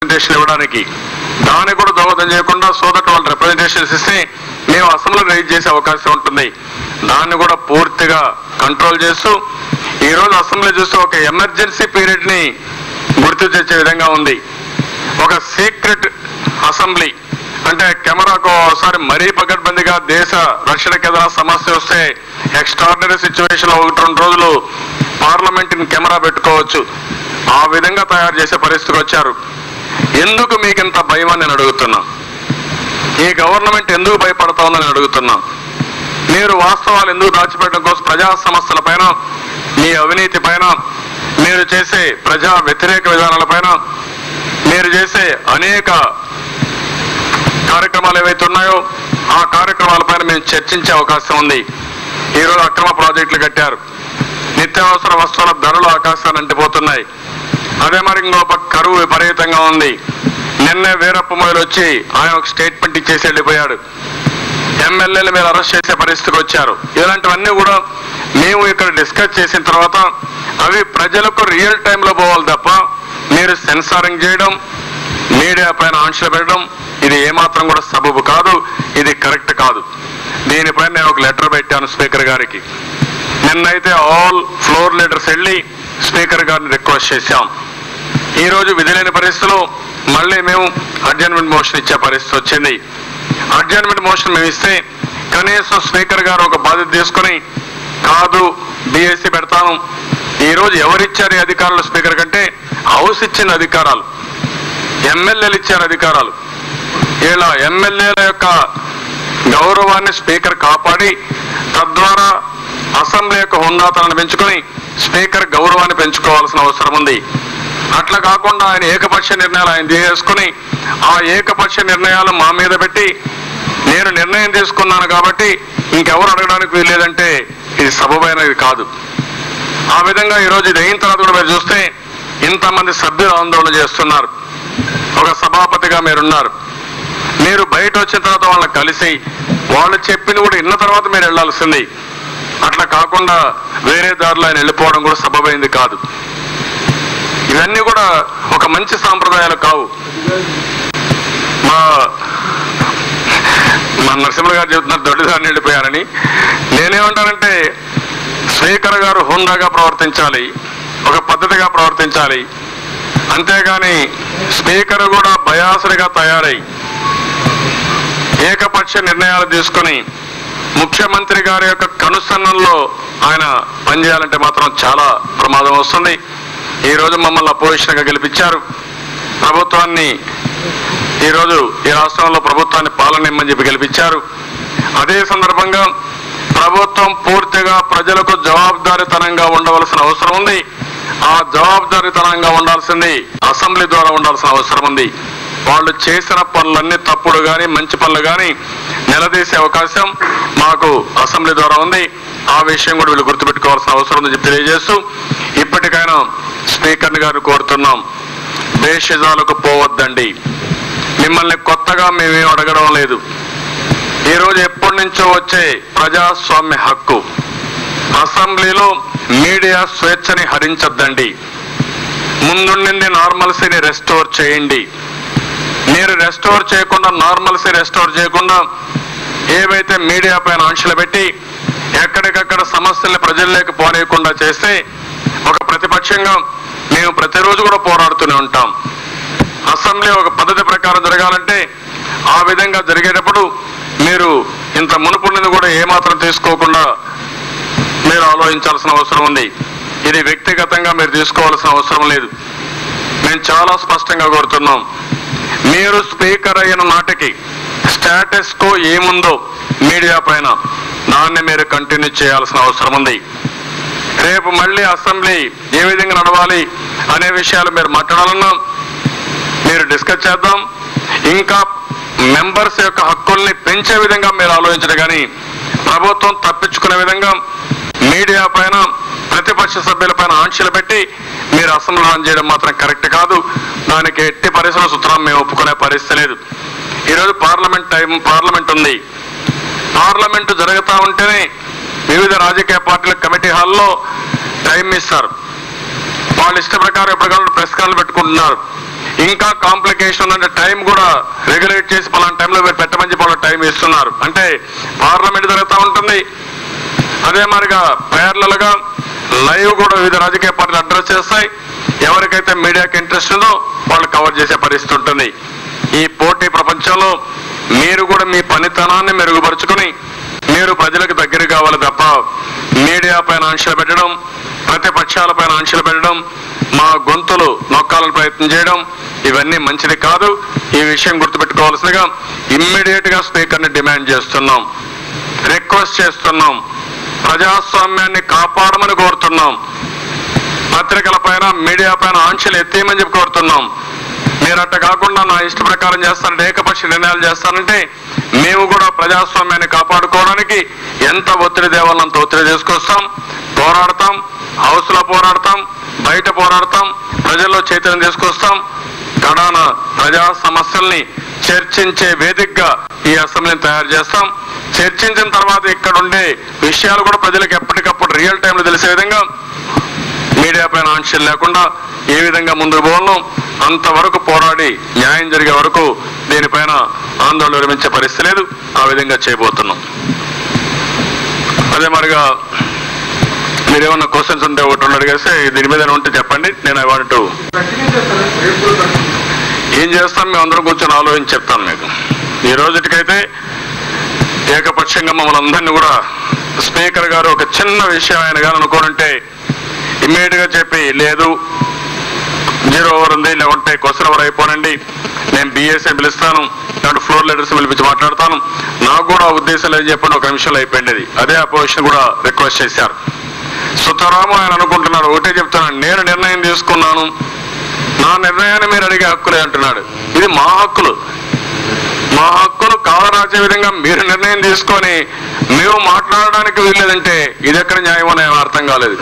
Representation ఇవ్వడానికి. దాన్ని కూడా దోహదం చేయకుండా సోదట వాళ్ళు రిప్రజెంటేషన్స్ ఇస్తే మేము అసెంబ్లీలో రైజ్ చేసే అవకాశం ఉంటుంది. దాన్ని కూడా పూర్తిగా కంట్రోల్ చేస్తూ ఈరోజు అసెంబ్లీ చూస్తూ ఒక ఎమర్జెన్సీ పీరియడ్ని గుర్తు తెచ్చే విధంగా ఉంది. ఒక సీక్రెట్ అసెంబ్లీ అంటే కెమెరాకు ఒకసారి మరీ పకడ్బందీగా దేశ రక్షణకి ఏదైనా సమస్య వస్తే ఎక్స్ట్రాడినరీ సిచ్యువేషన్ 1-2 రోజులు పార్లమెంట్ని కెమెరా పెట్టుకోవచ్చు. ఆ విధంగా తయారు చేసే పరిస్థితికి వచ్చారు. ఎందుకు మీకు ఇంత భయం అని నేను అడుగుతున్నా. ఈ గవర్నమెంట్ ఎందుకు భయపడతా ఉందని అడుగుతున్నా. మీరు వాస్తవాలు ఎందుకు దాచిపెట్టడం కోసం ప్రజా సమస్యల పైన, మీ అవినీతి పైన, మీరు చేసే ప్రజా వ్యతిరేక విధానాల పైన, మీరు చేసే అనేక కార్యక్రమాలు ఏవైతే ఉన్నాయో ఆ కార్యక్రమాలపైన మేము చర్చించే అవకాశం ఉంది. ఈరోజు అక్రమ ప్రాజెక్టులు కట్టారు. నిత్యావసర వస్తువుల ధరలు ఆకాశాన్ని అంటిపోతున్నాయి. అదే మరి ఇంకొక కరువు విపరీతంగా ఉంది. నిన్నే వీరప్ప మొదలు వచ్చి ఆయన ఒక స్టేట్మెంట్ ఇచ్చేసి వెళ్ళిపోయాడు. ఎమ్మెల్యేలు మీరు అరెస్ట్ చేసే పరిస్థితికి వచ్చారు. ఇలాంటివన్నీ కూడా మేము ఇక్కడ డిస్కస్ చేసిన తర్వాత అవి ప్రజలకు రియల్ టైంలో పోవాలి తప్ప మీరు సెన్సారింగ్ చేయడం, మీడియా పైన ఆంక్షలు పెట్టడం ఇది ఏమాత్రం కూడా సబబు కాదు. ఇది కరెక్ట్ కాదు. దీనిపైన నేను ఒక లెటర్ పెట్టాను స్పీకర్ గారికి. నిన్నైతే ఆల్ ఫ్లోర్ లీడర్స్ వెళ్ళి స్పీకర్ గారిని రిక్వెస్ట్ చేశాం. ఈరోజు విధి లేని పరిస్థితుల్లో మళ్ళీ మేము అడ్జర్న్మెంట్ మోషన్ ఇచ్చే పరిస్థితి వచ్చింది. అడ్జర్న్మెంట్ మోషన్ మేము ఇస్తే కనీసం స్పీకర్ గారు ఒక బాధ్యత తీసుకుని కాదు బీఎస్సీ పెడతాను. ఈరోజు ఎవరిచ్చారు ఈ అధికారులు స్పీకర్ కంటే హౌస్ ఇచ్చిన అధికారాలు, ఎమ్మెల్యేలు ఇచ్చారు అధికారాలు. ఇలా ఎమ్మెల్యేల యొక్క గౌరవాన్ని స్పీకర్ కాపాడి తద్వారా అసెంబ్లీ యొక్క హుందాతనాన్ని పెంచుకొని స్పీకర్ గౌరవాన్ని పెంచుకోవాల్సిన అవసరం ఉంది. అట్లా కాకుండా ఆయన ఏకపక్ష నిర్ణయాలు ఆయన తీసుకుని ఆ ఏకపక్ష నిర్ణయాలు మా మీద పెట్టి నేను నిర్ణయం తీసుకున్నాను కాబట్టి ఇంకెవరు అడగడానికి వీల్లేదంటే ఇది సబబైనది కాదు. ఆ విధంగా ఈరోజు ఇది అయిన తర్వాత కూడా మీరు చూస్తే ఇంతమంది సభ్యులు ఆందోళన చేస్తున్నారు. ఒక సభాపతిగా మీరున్నారు. మీరు బయట వచ్చిన తర్వాత వాళ్ళని కలిసి వాళ్ళు చెప్పింది కూడా విన్న తర్వాత మీరు వెళ్లాల్సింది. అట్లా కాకుండా వేరే దారిలో ఆయన వెళ్ళిపోవడం కూడా సబబైంది కాదు. ఇవన్నీ కూడా ఒక మంచి సాంప్రదాయాలు కావు. మా నరసింహ గారు చెబుతున్నారు దొడ్డిదారిని వెళ్ళిపోయారని. నేనేమంటానంటే స్పీకర్ గారు హుందాగా ప్రవర్తించాలి, ఒక పద్ధతిగా ప్రవర్తించాలి. అంతేగాని స్పీకర్ కూడా బయాసుడిగా తయారై ఏకపక్ష నిర్ణయాలు తీసుకుని ముఖ్యమంత్రి గారి యొక్క కనుసన్నల్లో ఆయన పనిచేయాలంటే మాత్రం చాలా ప్రమాదం వస్తుంది. ఈరోజు మమ్మల్ని అపోజిషన్గా గెలిపించారు. ప్రభుత్వాన్ని ఈరోజు ఈ రాష్ట్రంలో ప్రభుత్వాన్ని పాలనిమ్మని చెప్పి గెలిపించారు. అదే సందర్భంగా ప్రభుత్వం పూర్తిగా ప్రజలకు జవాబుదారీతనంగా ఉండవలసిన అవసరం ఉంది. ఆ జవాబుదారీతనంగా ఉండాల్సింది అసెంబ్లీ ద్వారా ఉండాల్సిన అవసరం ఉంది. వాళ్ళు చేసిన పనులన్నీ తప్పుడు కానీ మంచి పనులు కానీ నిలదీసే అవకాశం మాకు అసెంబ్లీ ద్వారా ఉంది. ఆ విషయం కూడా వీళ్ళు గుర్తుపెట్టుకోవాల్సిన అవసరం ఉందని చెప్పి తెలియజేస్తూ ఇప్పటికైనా స్పీకర్ గారిని కోరుతున్నాం, భేషజాలకు పోవద్దండి. మిమ్మల్ని కొత్తగా మేమేం అడగడం లేదు. ఈరోజు ఎప్పటి నుంచో వచ్చే ప్రజాస్వామ్య హక్కు. అసెంబ్లీలో మీడియా స్వేచ్ఛని హరించొద్దండి. ముందుండింది నార్మల్సీని రెస్టోర్ చేయండి. మీరు రెస్టోర్ చేయకుండా, నార్మల్సీ రెస్టోర్ చేయకుండా ఏవైతే మీడియా పైన ఆంక్షలు పెట్టి ఎక్కడికక్కడ సమస్యల్ని ప్రజల్లోకి పోనీయకుండా చేస్తే ఒక ప్రతిపక్షంగా మేము ప్రతిరోజు కూడా పోరాడుతూనే ఉంటాం. అసెంబ్లీ ఒక పద్ధతి ప్రకారం జరగాలంటే ఆ విధంగా జరిగేటప్పుడు మీరు ఇంత మునుపుండిని కూడా ఏమాత్రం తీసుకోకుండా మీరు ఆలోచించాల్సిన అవసరం ఉంది. ఇది వ్యక్తిగతంగా మీరు తీసుకోవాల్సిన అవసరం లేదు. మేము చాలా స్పష్టంగా కోరుతున్నాం, మీరు స్పీకర్ అయిన నాటికి స్టేటస్ కో ఏముందో మీడియా పైన దాన్ని మీరు కంటిన్యూ చేయాల్సిన అవసరం ఉంది. రేపు మళ్ళీ అసెంబ్లీ ఏ విధంగా నడవాలి అనే విషయాలు మీరు మాట్లాడాలన్నా మీరు డిస్కస్ చేద్దాం. ఇంకా మెంబర్స్ యొక్క హక్కుల్ని పెంచే విధంగా మీరు ఆలోచించడం కానీ ప్రభుత్వం తప్పించుకునే విధంగా మీడియా పైన ప్రతిపక్ష సభ్యుల పైన ఆంక్షలు పెట్టి మీరు అసెంబ్లీ రన్ చేయడం మాత్రం కరెక్ట్ కాదు. దానికి ఎట్టి పరిస్థితుల సూత్రం మేము ఒప్పుకునే పరిస్థితి లేదు. ఈరోజు పార్లమెంట్ ఉంది. పార్లమెంటు జరుగుతూ ఉంటేనే వివిధ రాజకీయ పార్టీల కమిటీ హాల్లో టైం ఇస్తారు. వాళ్ళ ఇష్ట ప్రకారం ఎప్పటికప్పుడు ప్రెస్ కాల్ పెట్టుకుంటున్నారు. ఇంకా కాంప్లికేషన్ అంటే టైం కూడా రెగ్యులేట్ చేసి పలానా టైంలో మీరు పెట్టమని చెప్పి వాళ్ళు టైం ఇస్తున్నారు. అంటే పార్లమెంట్ జరుగుతూ ఉంటుంది, అదే మరిగా ప్యారలల్గా లైవ్ కూడా వివిధ రాజకీయ పార్టీలు అడ్రస్ చేస్తాయి. ఎవరికైతే మీడియాకి ఇంట్రెస్ట్ ఉందో వాళ్ళు కవర్ చేసే పరిస్థితి ఉంటుంది. ఈ పోటీ ప్రపంచంలో మీరు కూడా మీ పనితనాన్ని మెరుగుపరుచుకుని మీరు ప్రజలకు దగ్గర కావాలి తప్ప మీడియా పైన ఆంక్షలు పెట్టడం, ప్రతిపక్షాల పైన ఆంక్షలు పెట్టడం, మా గొంతులు నొక్కాలని ప్రయత్నం చేయడం ఇవన్నీ మంచిది కాదు. ఈ విషయం గుర్తుపెట్టుకోవాల్సిందిగా ఇమ్మీడియట్ గా స్పీకర్ని డిమాండ్ చేస్తున్నాం, రిక్వెస్ట్ చేస్తున్నాం, ప్రజాస్వామ్యాన్ని కాపాడమని కోరుతున్నాం, పత్రికల పైన మీడియా పైన ఆంక్షలు ఎత్తేయమని చెప్పి కోరుతున్నాం. మీరు అట్ట కాకుండా నా ఇష్ట ప్రకారం చేస్తానంటే, ఏకపక్ష నిర్ణయాలు చేస్తానంటే మేము కూడా ప్రజాస్వామ్యాన్ని కాపాడుకోవడానికి ఎంత ఒత్తిడి తేవాలో అంత ఒత్తిడి తీసుకొస్తాం, పోరాడతాం, హౌస్ లో పోరాడతాం, బయట పోరాడతాం, ప్రజల్లో చైతన్యం తీసుకొస్తాం. కడాన ప్రజా సమస్యల్ని చర్చించే వేదికగా ఈ అసెంబ్లీని తయారు చేస్తాం. చర్చించిన తర్వాత ఇక్కడ ఉండే విషయాలు కూడా ప్రజలకు ఎప్పటికప్పుడు రియల్ టైంలో తెలిసే విధంగా మీడియా పైన ఆంక్షలు లేకుండా ఏ విధంగా ముందుకు పోవాలో అంతవరకు పోరాడి న్యాయం జరిగే వరకు దీనిపైన ఆందోళన విరమించే పరిస్థితి లేదు. ఆ విధంగా చేయబోతున్నాం. అదే మరిగా మీరేమన్నా క్వశ్చన్స్ ఉంటే ఒకటి అడిగేస్తే దీని మీద ఉంటే చెప్పండి. నేను వాంట్ ఏం చేస్తాం మేము అందరం కూర్చొని ఆలోచించి చెప్తాను మీకు. ఈ రోజుకైతే ఏకపక్షంగా మమ్మల్ని అందరినీ కూడా స్పీకర్ గారు ఒక చిన్న విషయం ఆయన కానీ అనుకోనంటే ఇమ్మీడియట్ గా చెప్పి లేదు 0 ఓవర్ ఉంది, లేకుంటే క్వశ్చన్ ఓవర్ అయిపోనండి, నేను బిఎస్ఏ పిలుస్తాను, లేకుంటే ఫ్లోర్ లీడర్స్ పిలిపించి మాట్లాడతాను, నాకు కూడా ఉద్దేశం లేదు చెప్పండి, ఒక నిమిషంలో అయిపోయింది. అదే అపోజిషన్ కూడా రిక్వెస్ట్ చేశారు. సుతరాము ఆయన అనుకుంటున్నాడు, ఒకటే చెప్తున్నాను, నేను నిర్ణయం తీసుకున్నాను, నా నిర్ణయాన్ని మీరు అడిగే హక్కులే అంటున్నాడు. ఇది మా హక్కులు, మా హక్కులు కాలరాసే విధంగా మీరు నిర్ణయం తీసుకొని మేము మాట్లాడడానికి వీల్లేదంటే ఇది ఎక్కడ న్యాయమో నాకు అర్థం కాలేదు.